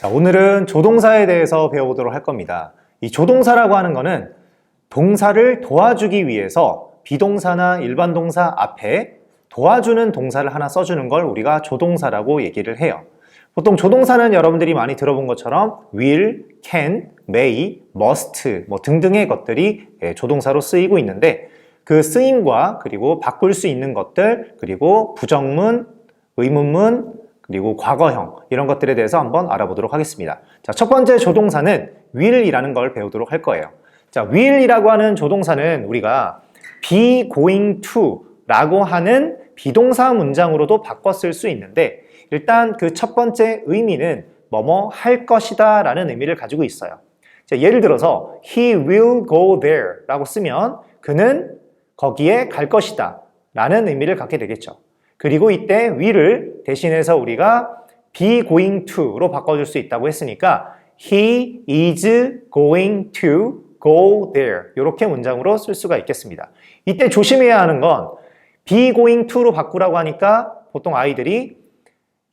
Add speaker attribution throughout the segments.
Speaker 1: 자, 오늘은 조동사에 대해서 배워보도록 할 겁니다. 이 조동사라고 하는 거는 동사를 도와주기 위해서 비동사나 일반 동사 앞에 도와주는 동사를 하나 써주는 걸 우리가 조동사라고 얘기를 해요. 보통 조동사는 여러분들이 많이 들어본 것처럼 will, can, may, must 등등의 것들이 조동사로 쓰이고 있는데 그 쓰임과 그리고 바꿀 수 있는 것들 그리고 부정문, 의문문 그리고 과거형 이런 것들에 대해서 한번 알아보도록 하겠습니다. 자, 첫 번째 조동사는 will이라는 걸 배우도록 할 거예요. 자, will이라고 하는 조동사는 우리가 be going to 라고 하는 비동사 문장으로도 바꿔 쓸 수 있는데 일단 그 첫 번째 의미는 뭐뭐 할 것이다 라는 의미를 가지고 있어요. 자, 예를 들어서 he will go there 라고 쓰면 그는 거기에 갈 것이다 라는 의미를 갖게 되겠죠. 그리고 이때 will을 대신해서 우리가 be going to로 바꿔줄 수 있다고 했으니까 he is going to go there 이렇게 문장으로 쓸 수가 있겠습니다. 이때 조심해야 하는 건 be going to로 바꾸라고 하니까 보통 아이들이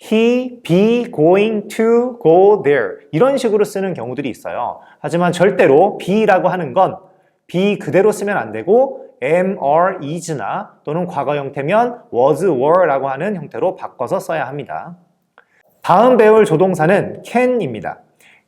Speaker 1: he be going to go there 이런 식으로 쓰는 경우들이 있어요. 하지만 절대로 be라고 하는 건 be 그대로 쓰면 안 되고 am, are, is나 또는 과거 형태면 was, were라고 하는 형태로 바꿔서 써야 합니다. 다음 배울 조동사는 can입니다.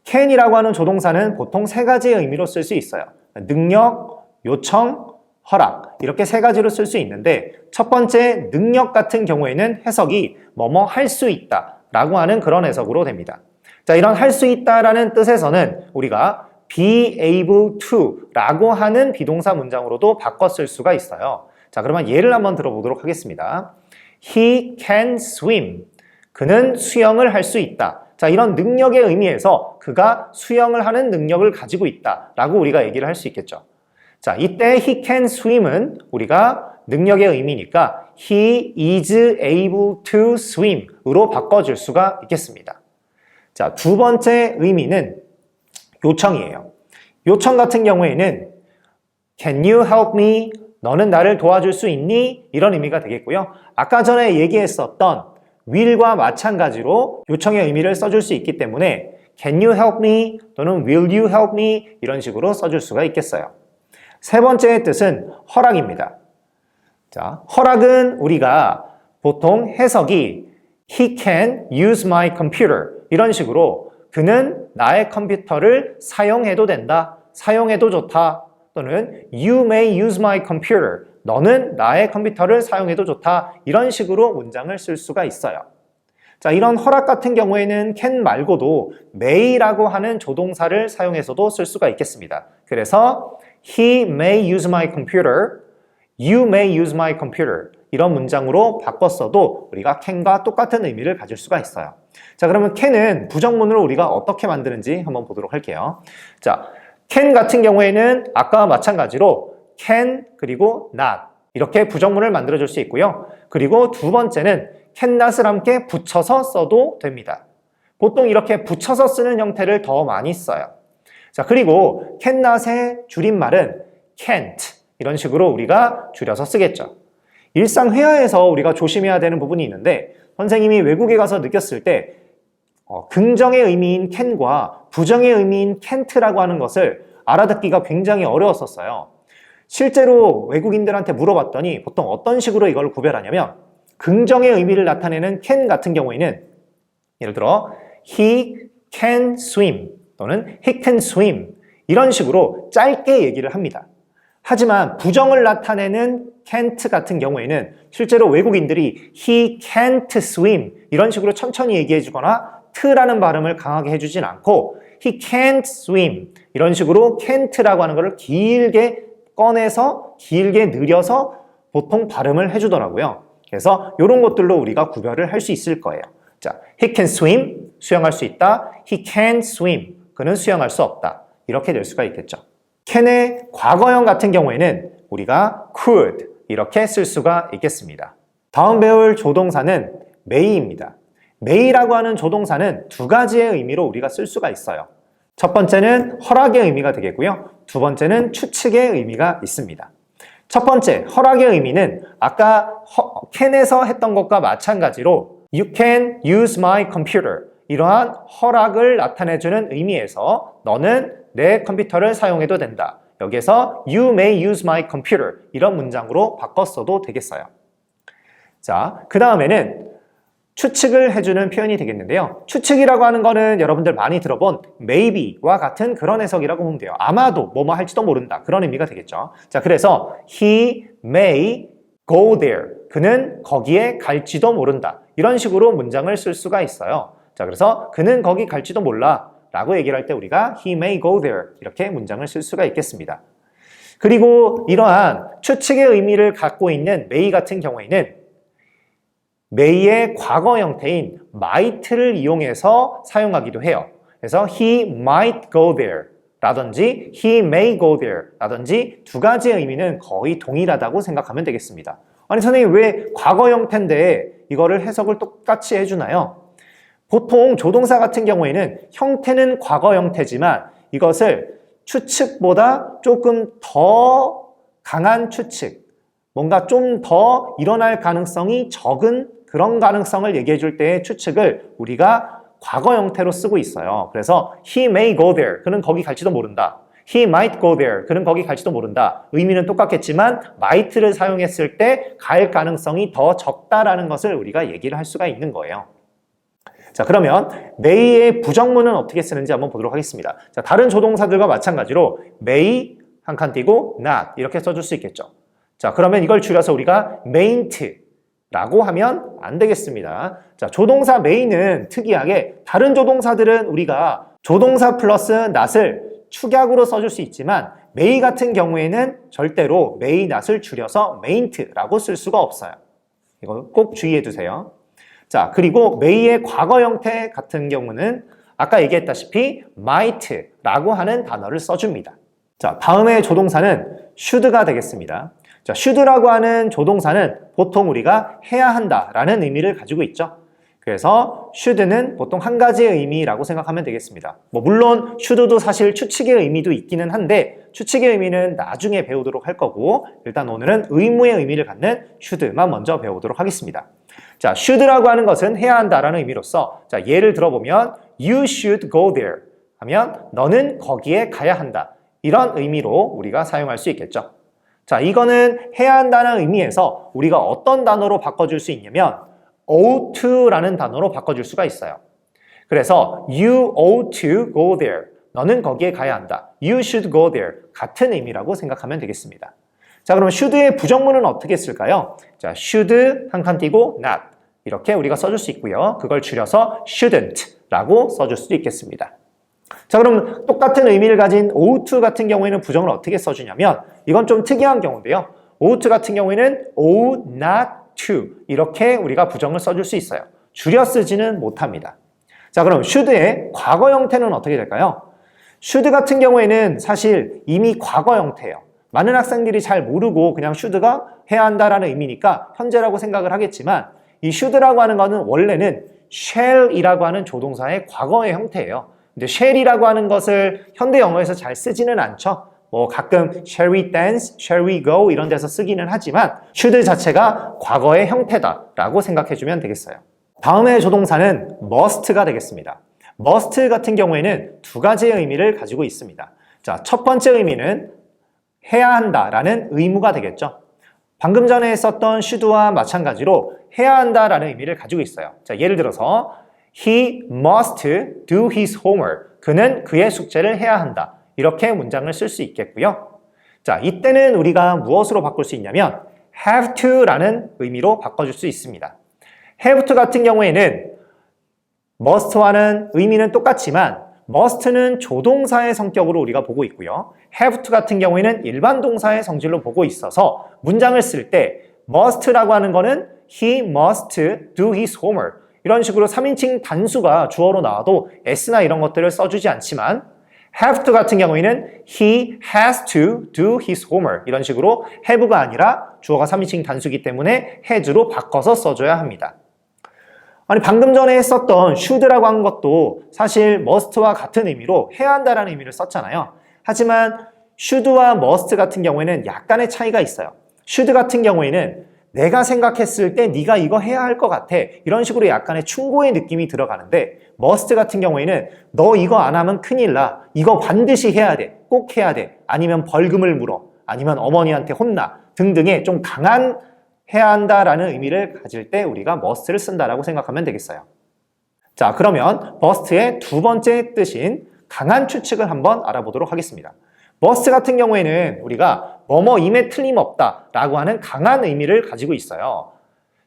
Speaker 1: can이라고 하는 조동사는 보통 세 가지의 의미로 쓸 수 있어요. 능력, 요청, 허락 이렇게 세 가지로 쓸 수 있는데 첫 번째 능력 같은 경우에는 해석이 뭐뭐 할 수 있다 라고 하는 그런 해석으로 됩니다. 자, 이런 할 수 있다라는 뜻에서는 우리가 be able to 라고 하는 비동사 문장으로도 바꿔 쓸 수가 있어요. 자, 그러면 예를 한번 들어보도록 하겠습니다. He can swim. 그는 수영을 할 수 있다. 자, 이런 능력의 의미에서 그가 수영을 하는 능력을 가지고 있다 라고 우리가 얘기를 할 수 있겠죠. 자, 이때 he can swim은 우리가 능력의 의미니까 he is able to swim 으로 바꿔줄 수가 있겠습니다. 자, 두 번째 의미는 요청이에요. 요청 같은 경우에는 can you help me? 너는 나를 도와줄 수 있니? 이런 의미가 되겠고요. 아까 전에 얘기했었던 will과 마찬가지로 요청의 의미를 써줄 수 있기 때문에 can you help me? 또는 will you help me? 이런 식으로 써줄 수가 있겠어요. 세 번째의 뜻은 허락입니다. 자, 허락은 우리가 보통 해석이 he can use my computer 이런 식으로 그는 나의 컴퓨터를 사용해도 된다, 사용해도 좋다 또는 you may use my computer 너는 나의 컴퓨터를 사용해도 좋다 이런 식으로 문장을 쓸 수가 있어요. 자, 이런 허락 같은 경우에는 can 말고도 may라고 하는 조동사를 사용해서도 쓸 수가 있겠습니다. 그래서 he may use my computer, you may use my computer 이런 문장으로 바꿨어도 우리가 can과 똑같은 의미를 가질 수가 있어요. 자, 그러면 can은 부정문으로 우리가 어떻게 만드는지 한번 보도록 할게요. 자, can 같은 경우에는 아까와 마찬가지로 can 그리고 not 이렇게 부정문을 만들어 줄 수 있고요. 그리고 두 번째는 can not을 함께 붙여서 써도 됩니다. 보통 이렇게 붙여서 쓰는 형태를 더 많이 써요. 자, 그리고 can not의 줄임말은 can't 이런 식으로 우리가 줄여서 쓰겠죠. 일상 회화에서 우리가 조심해야 되는 부분이 있는데 선생님이 외국에 가서 느꼈을 때 긍정의 의미인 can과 부정의 의미인 can't라고 하는 것을 알아듣기가 굉장히 어려웠었어요. 실제로 외국인들한테 물어봤더니 보통 어떤 식으로 이걸 구별하냐면 긍정의 의미를 나타내는 can 같은 경우에는 예를 들어 he can swim 또는 he can swim 이런 식으로 짧게 얘기를 합니다. 하지만 부정을 나타내는 can't 같은 경우에는 실제로 외국인들이 he can't swim 이런 식으로 천천히 얘기해 주거나 t라는 발음을 강하게 해주진 않고 he can't swim 이런 식으로 can't라고 하는 것을 길게 꺼내서 길게 느려서 보통 발음을 해주더라고요. 그래서 이런 것들로 우리가 구별을 할 수 있을 거예요. 자, he can swim 수영할 수 있다. he can't swim 그는 수영할 수 없다. 이렇게 될 수가 있겠죠. can의 과거형 같은 경우에는 우리가 could 이렇게 쓸 수가 있겠습니다. 다음 배울 조동사는 may입니다. may라고 하는 조동사는 두 가지의 의미로 우리가 쓸 수가 있어요. 첫 번째는 허락의 의미가 되겠고요. 두 번째는 추측의 의미가 있습니다. 첫 번째, 허락의 의미는 아까 can에서 했던 것과 마찬가지로 You can use my computer 이러한 허락을 나타내주는 의미에서 너는 내 컴퓨터를 사용해도 된다. 여기에서 You may use my computer 이런 문장으로 바꿨어도 되겠어요. 자, 그 다음에는 추측을 해주는 표현이 되겠는데요. 추측이라고 하는 거는 여러분들 많이 들어본 maybe와 같은 그런 해석이라고 보면 돼요. 아마도 뭐뭐 할지도 모른다. 그런 의미가 되겠죠. 자, 그래서 he may go there. 그는 거기에 갈지도 모른다. 이런 식으로 문장을 쓸 수가 있어요. 자, 그래서 그는 거기 갈지도 몰라 라고 얘기를 할 때 우리가 he may go there 이렇게 문장을 쓸 수가 있겠습니다. 그리고 이러한 추측의 의미를 갖고 있는 may 같은 경우에는 may의 과거 형태인 might를 이용해서 사용하기도 해요. 그래서 he might go there 라든지 he may go there 라든지 두 가지의 의미는 거의 동일하다고 생각하면 되겠습니다. 아니 선생님 왜 과거 형태인데 이거를 해석을 똑같이 해주나요? 보통 조동사 같은 경우에는 형태는 과거 형태지만 이것을 추측보다 조금 더 강한 추측, 뭔가 좀 더 일어날 가능성이 적은 그런 가능성을 얘기해 줄 때의 추측을 우리가 과거 형태로 쓰고 있어요. 그래서 he may go there, 그는 거기 갈지도 모른다. he might go there, 그는 거기 갈지도 모른다. 의미는 똑같겠지만 might를 사용했을 때 갈 가능성이 더 적다라는 것을 우리가 얘기를 할 수가 있는 거예요. 자, 그러면 may의 부정문은 어떻게 쓰는지 한번 보도록 하겠습니다. 자, 다른 조동사들과 마찬가지로 may 한 칸 띄고 not 이렇게 써줄 수 있겠죠. 자, 그러면 이걸 줄여서 우리가 mayn't 라고 하면 안 되겠습니다. 자, 조동사 may는 특이하게 다른 조동사들은 우리가 조동사 플러스 not을 축약으로 써줄 수 있지만 may 같은 경우에는 절대로 may not을 줄여서 mayn't라고 쓸 수가 없어요. 이거 꼭 주의해 두세요. 자, 그리고 may의 과거 형태 같은 경우는 아까 얘기했다시피 might라고 하는 단어를 써줍니다. 자, 다음의 조동사는 should가 되겠습니다. 자, should라고 하는 조동사는 보통 우리가 해야 한다라는 의미를 가지고 있죠. 그래서 should는 보통 한 가지의 의미라고 생각하면 되겠습니다. 물론 should도 사실 추측의 의미도 있기는 한데 추측의 의미는 나중에 배우도록 할 거고 일단 오늘은 의무의 의미를 갖는 should만 먼저 배우도록 하겠습니다. 자, should라고 하는 것은 해야 한다라는 의미로서 자, 예를 들어보면 you should go there 하면 너는 거기에 가야 한다. 이런 의미로 우리가 사용할 수 있겠죠. 자, 이거는 해야 한다는 의미에서 우리가 어떤 단어로 바꿔줄 수 있냐면 ought to라는 단어로 바꿔줄 수가 있어요. 그래서 you ought to go there. 너는 거기에 가야 한다. You should go there. 같은 의미라고 생각하면 되겠습니다. 자, 그럼 should의 부정문은 어떻게 쓸까요? 자, should 한 칸 띄고 not 이렇게 우리가 써줄 수 있고요. 그걸 줄여서 shouldn't 라고 써줄 수도 있겠습니다. 자, 그럼 똑같은 의미를 가진 ought to 같은 경우에는 부정을 어떻게 써주냐면 이건 좀 특이한 경우인데요. ought 같은 경우에는 ought not to 이렇게 우리가 부정을 써줄 수 있어요. 줄여 쓰지는 못합니다. 자, 그럼 should의 과거 형태는 어떻게 될까요? should 같은 경우에는 사실 이미 과거 형태예요. 많은 학생들이 잘 모르고 그냥 should가 해야 한다라는 의미니까 현재라고 생각을 하겠지만 이 should라고 하는 거는 원래는 shall이라고 하는 조동사의 과거의 형태예요. 근데 shall이라고 하는 것을 현대 영어에서 잘 쓰지는 않죠. 가끔 shall we dance, shall we go 이런 데서 쓰기는 하지만 should 자체가 과거의 형태다라고 생각해 주면 되겠어요. 다음의 조동사는 must가 되겠습니다. must 같은 경우에는 두 가지의 의미를 가지고 있습니다. 자, 첫 번째 의미는 해야 한다라는 의무가 되겠죠. 방금 전에 썼던 should와 마찬가지로 해야 한다라는 의미를 가지고 있어요. 자, 예를 들어서 He must do his homework. 그는 그의 숙제를 해야 한다. 이렇게 문장을 쓸 수 있겠고요. 자, 이때는 우리가 무엇으로 바꿀 수 있냐면 have to라는 의미로 바꿔줄 수 있습니다. have to 같은 경우에는 must와는 의미는 똑같지만 must는 조동사의 성격으로 우리가 보고 있고요. have to 같은 경우에는 일반 동사의 성질로 보고 있어서 문장을 쓸 때 must라고 하는 거는 he must do his homework. 이런 식으로 3인칭 단수가 주어로 나와도 s나 이런 것들을 써주지 않지만 have to 같은 경우에는 he has to do his homework 이런 식으로 have가 아니라 주어가 3인칭 단수이기 때문에 has로 바꿔서 써줘야 합니다. 아니 방금 전에 했었던 should라고 한 것도 사실 must와 같은 의미로 해야 한다라는 의미를 썼잖아요. 하지만 should와 must 같은 경우에는 약간의 차이가 있어요. should 같은 경우에는 내가 생각했을 때 네가 이거 해야 할 것 같아. 이런 식으로 약간의 충고의 느낌이 들어가는데 must 같은 경우에는 너 이거 안 하면 큰일 나. 이거 반드시 해야 돼. 꼭 해야 돼. 아니면 벌금을 물어. 아니면 어머니한테 혼나. 등등의 좀 강한 해야 한다라는 의미를 가질 때 우리가 must를 쓴다라고 생각하면 되겠어요. 자, 그러면 must의 두 번째 뜻인 강한 추측을 한번 알아보도록 하겠습니다. must 같은 경우에는 우리가 뭐뭐임에 틀림없다 라고 하는 강한 의미를 가지고 있어요.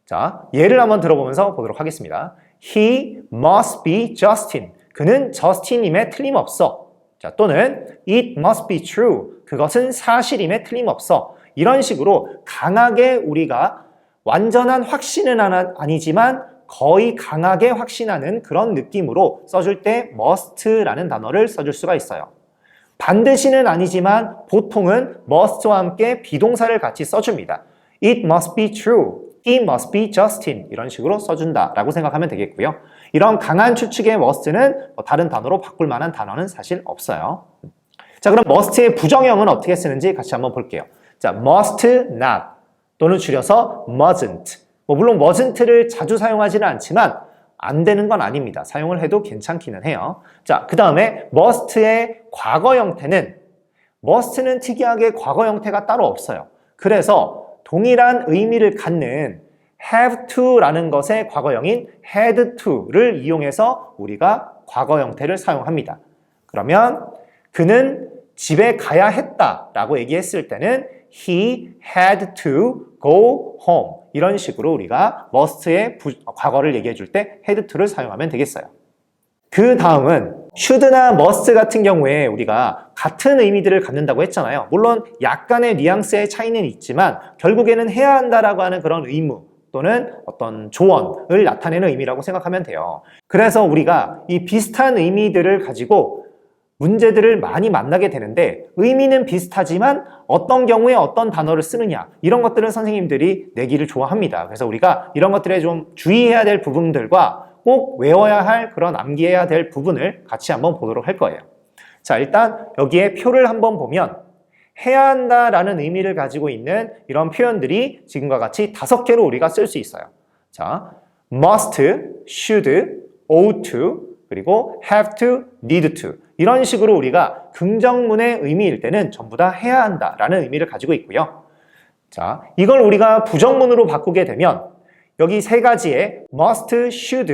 Speaker 1: 자, 예를 한번 들어보면서 보도록 하겠습니다. He must be Justin. 그는 저스틴임에 틀림없어. 자, 또는 It must be true. 그것은 사실임에 틀림없어. 이런 식으로 강하게 우리가 완전한 확신은 아니지만 거의 강하게 확신하는 그런 느낌으로 써줄 때 must라는 단어를 써줄 수가 있어요. 반드시는 아니지만 보통은 must와 함께 비동사를 같이 써줍니다. It must be true. He must be Justin. 이런 식으로 써준다라고 생각하면 되겠고요. 이런 강한 추측의 must는 다른 단어로 바꿀 만한 단어는 사실 없어요. 자, 그럼 must의 부정형은 어떻게 쓰는지 같이 한번 볼게요. 자, must not 또는 줄여서 mustn't. 물론 mustn't를 자주 사용하지는 않지만 안 되는 건 아닙니다. 사용을 해도 괜찮기는 해요. 자, 그 다음에 must의 과거 형태는 must는 특이하게 과거 형태가 따로 없어요. 그래서 동일한 의미를 갖는 have to라는 것의 과거형인 had to를 이용해서 우리가 과거 형태를 사용합니다. 그러면 그는 집에 가야 했다라고 얘기했을 때는 he had to go home. 이런 식으로 우리가 must의 과거를 얘기해 줄 때 had to를 사용하면 되겠어요. 그 다음은 should나 must 같은 경우에 우리가 같은 의미들을 갖는다고 했잖아요. 물론 약간의 뉘앙스의 차이는 있지만 결국에는 해야 한다라고 하는 그런 의무 또는 어떤 조언을 나타내는 의미라고 생각하면 돼요. 그래서 우리가 이 비슷한 의미들을 가지고 문제들을 많이 만나게 되는데 의미는 비슷하지만 어떤 경우에 어떤 단어를 쓰느냐 이런 것들은 선생님들이 내기를 좋아합니다. 그래서 우리가 이런 것들에 좀 주의해야 될 부분들과 꼭 외워야 할 그런 암기해야 될 부분을 같이 한번 보도록 할 거예요. 자, 일단 여기에 표를 한번 보면 해야 한다라는 의미를 가지고 있는 이런 표현들이 지금과 같이 5개로 우리가 쓸 수 있어요. 자, must, should, ought to, 그리고 have to, need to 이런 식으로 우리가 긍정문의 의미일 때는 전부 다 해야 한다라는 의미를 가지고 있고요. 자, 이걸 우리가 부정문으로 바꾸게 되면 여기 세 가지의 must, should,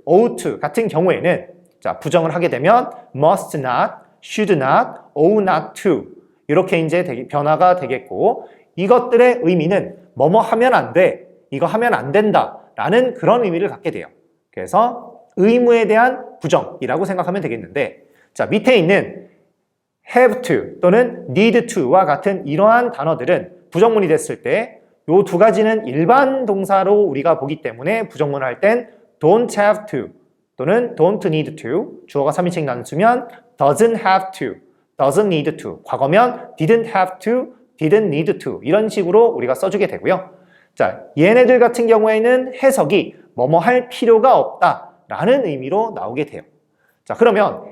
Speaker 1: ought to 같은 경우에는 자, 부정을 하게 되면 must not, should not, ought not to 이렇게 이제 변화가 되겠고 이것들의 의미는 뭐뭐 하면 안 돼, 이거 하면 안 된다 라는 그런 의미를 갖게 돼요. 그래서 의무에 대한 부정이라고 생각하면 되겠는데 자, 밑에 있는 have to 또는 need to와 같은 이러한 단어들은 부정문이 됐을 때 이 두 가지는 일반 동사로 우리가 보기 때문에 부정문을 할 땐 don't have to 또는 don't need to 주어가 3인칭 단수면 doesn't have to, doesn't need to 과거면 didn't have to, didn't need to 이런 식으로 우리가 써주게 되고요. 자, 얘네들 같은 경우에는 해석이 뭐뭐 할 필요가 없다 라는 의미로 나오게 돼요. 자, 그러면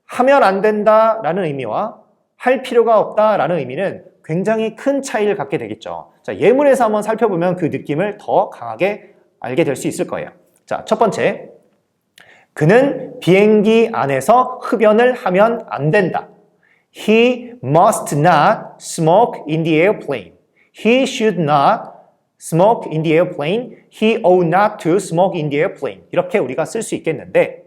Speaker 1: 하면 안 된다라는 의미와 할 필요가 없다라는 의미는 굉장히 큰 차이를 갖게 되겠죠. 자, 예문에서 한번 살펴보면 그 느낌을 더 강하게 알게 될 수 있을 거예요. 자, 첫 번째. 그는 비행기 안에서 흡연을 하면 안 된다. He must not smoke in the airplane. He should not smoke in the airplane. He ought not to smoke in the airplane. 이렇게 우리가 쓸 수 있겠는데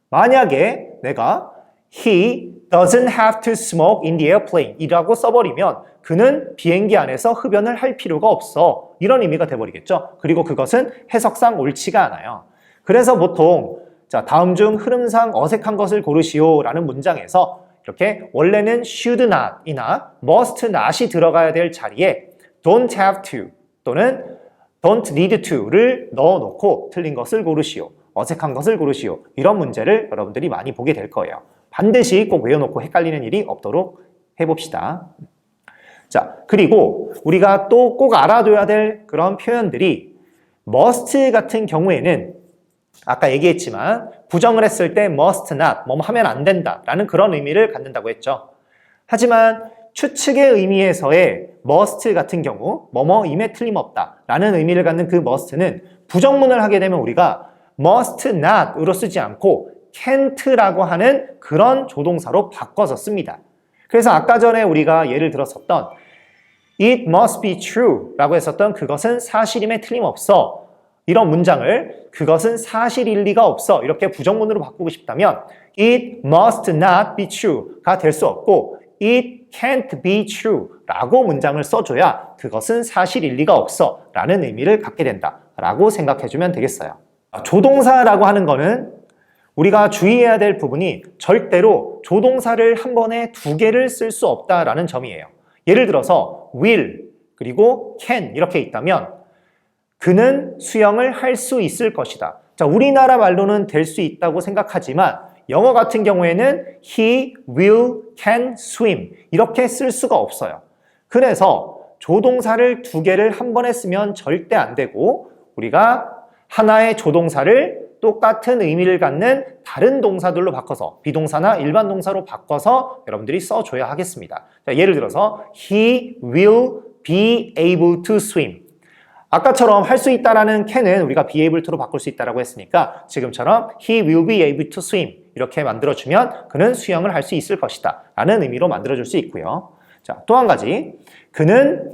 Speaker 1: 만약에 내가 He doesn't have to smoke in the airplane 이라고 써버리면 그는 비행기 안에서 흡연을 할 필요가 없어. 이런 의미가 돼버리겠죠. 그리고 그것은 해석상 옳지가 않아요. 그래서 보통 자, 다음 중 흐름상 어색한 것을 고르시오 라는 문장에서 이렇게 원래는 should not 이나 must not이 들어가야 될 자리에 don't have to 또는 don't need to를 넣어놓고 틀린 것을 고르시오. 어색한 것을 고르시오. 이런 문제를 여러분들이 많이 보게 될 거예요. 반드시 꼭 외워놓고 헷갈리는 일이 없도록 해봅시다. 자, 그리고 우리가 또 꼭 알아둬야 될 그런 표현들이 must 같은 경우에는 아까 얘기했지만 부정을 했을 때 must not, 뭐뭐 하면 안 된다 라는 그런 의미를 갖는다고 했죠. 하지만 추측의 의미에서의 must 같은 경우 뭐뭐임에 틀림없다 라는 의미를 갖는 그 must는 부정문을 하게 되면 우리가 must not으로 쓰지 않고 can't라고 하는 그런 조동사로 바꿔서 씁니다. 그래서 아까 전에 우리가 예를 들었었던 It must be true 라고 했었던 그것은 사실임에 틀림없어 이런 문장을 그것은 사실일 리가 없어 이렇게 부정문으로 바꾸고 싶다면 It must not be true가 될 수 없고 It can't be true 라고 문장을 써줘야 그것은 사실일 리가 없어 라는 의미를 갖게 된다 라고 생각해주면 되겠어요. 조동사라고 하는 거는 우리가 주의해야 될 부분이 절대로 조동사를 한 번에 두 개를 쓸 수 없다라는 점이에요. 예를 들어서 will 그리고 can 이렇게 있다면 그는 수영을 할 수 있을 것이다. 자, 우리나라 말로는 될 수 있다고 생각하지만 영어 같은 경우에는 he will can swim 이렇게 쓸 수가 없어요. 그래서 조동사를 두 개를 한 번에 쓰면 절대 안 되고 우리가 하나의 조동사를 똑같은 의미를 갖는 다른 동사들로 바꿔서 비동사나 일반 동사로 바꿔서 여러분들이 써줘야 하겠습니다. 자, 예를 들어서 He will be able to swim. 아까처럼 할 수 있다라는 can은 우리가 be able to로 바꿀 수 있다라고 했으니까 지금처럼 He will be able to swim 이렇게 만들어주면 그는 수영을 할 수 있을 것이다 라는 의미로 만들어줄 수 있고요. 자, 또 한 가지 그는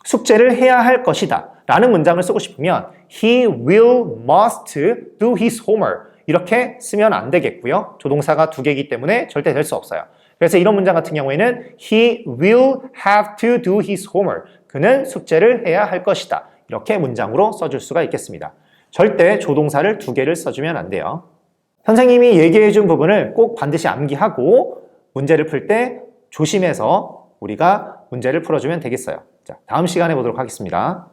Speaker 1: 숙제를 해야 할 것이다 라는 문장을 쓰고 싶으면 He will must do his homework 이렇게 쓰면 안 되겠고요. 조동사가 두 개이기 때문에 절대 될 수 없어요. 그래서 이런 문장 같은 경우에는 He will have to do his homework 그는 숙제를 해야 할 것이다 이렇게 문장으로 써줄 수가 있겠습니다. 절대 조동사를 두 개를 써주면 안 돼요. 선생님이 얘기해 준 부분을 꼭 반드시 암기하고 문제를 풀 때 조심해서 우리가 문제를 풀어주면 되겠어요. 자, 다음 시간에 보도록 하겠습니다.